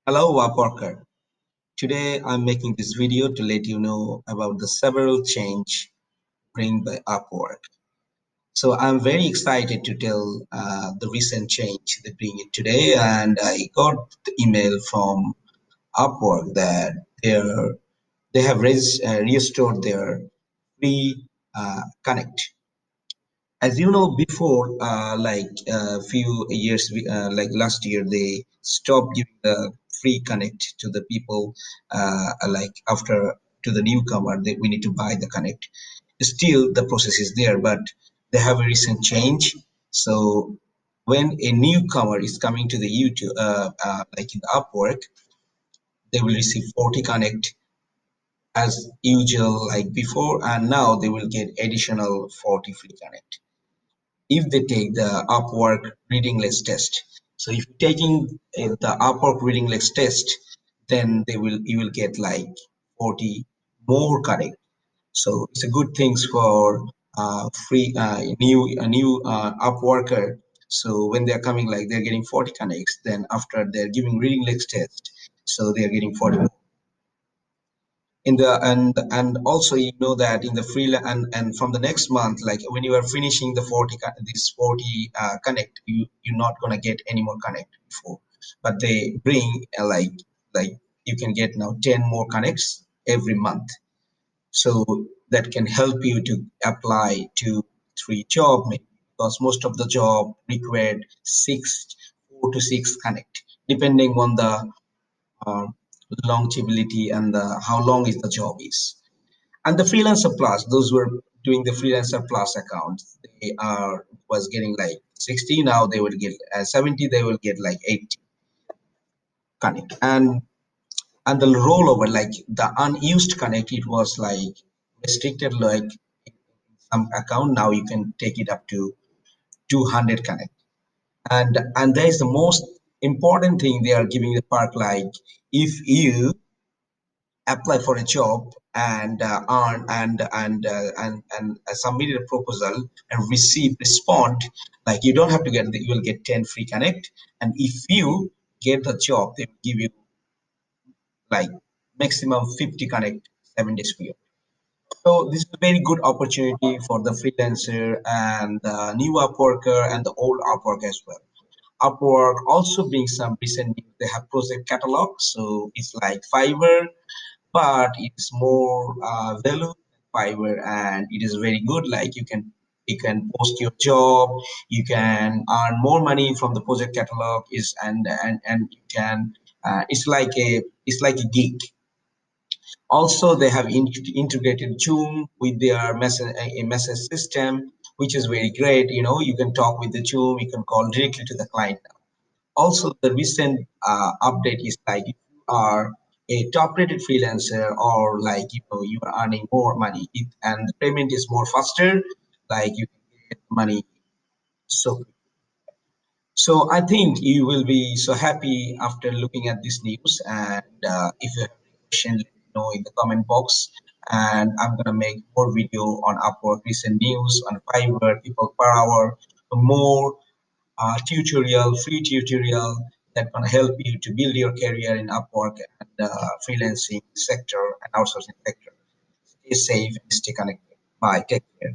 Hello, Upworker. Today I'm making this video to let you know about the several change bring by Upwork. So I'm very excited to tell the recent change they bring it today, and I got the email from Upwork that they have restored their free connect. As you know, before, like a few years, like last year, they stopped giving the free connect to the people. Like after to the newcomer, we need to buy the connect. Still, the process is there, but they have a recent change. So when a newcomer is coming to the YouTube, like in Upwork, they will receive 40 connect as usual, like before, and now they will get additional 40 free connect if they take the Upwork Readiness Test. So if you're taking the Upwork Readiness Test, then you will get like 40 more correct. So it's a good things for free new Upworker. So when they're coming, like they're getting 40 connects, then after they're giving readiness test, so they're getting 40 in the and also you know that in the free and from the next month, like when you are finishing the 40 this 40 connect, you're not gonna get any more connect before, but they bring like you can get now 10 more connects every month. So that can help you to apply to 3 job maybe, because most of the job required 4 to 6 connect depending on the uh, longevity and how long is the job is. And the freelancer plus, those who are doing the freelancer plus account, they are was getting like 60, now they will get 70, they will get like 80 connect. And the rollover, like the unused connect, it was like restricted, like some account, now you can take it up to 200 connect. And there is the most important thing they are giving the part, like if you apply for a job and earn and submit a proposal and receive respond, like you don't have to get you will get 10 free connect. And if you get the job, they will give you like maximum 50 connect 7 days period. So this is a very good opportunity for the freelancer and the new Upworker and the old Upwork as well. Upwork also brings some recent news. They have project catalog, so it's like Fiverr, but it's more value than Fiverr, and it is very good. Like you can post your job, you can earn more money from the project catalog. Is and you can it's like a gig. Also, they have integrated Zoom with their message a message system, which is very great. You know, you can talk with the Zoom, you can call directly to the client. Also, the recent update is like if you are a top-rated freelancer, or like you are earning more money, and the payment is more faster, like you can get money so so I think you will be so happy after looking at this news. And if you have any question, let me know in the comment box. And I'm gonna make more video on Upwork recent news on Fiverr, people per hour, more free tutorial that can help you to build your career in Upwork and freelancing sector and outsourcing sector. Stay safe and stay connected. Bye. Take care.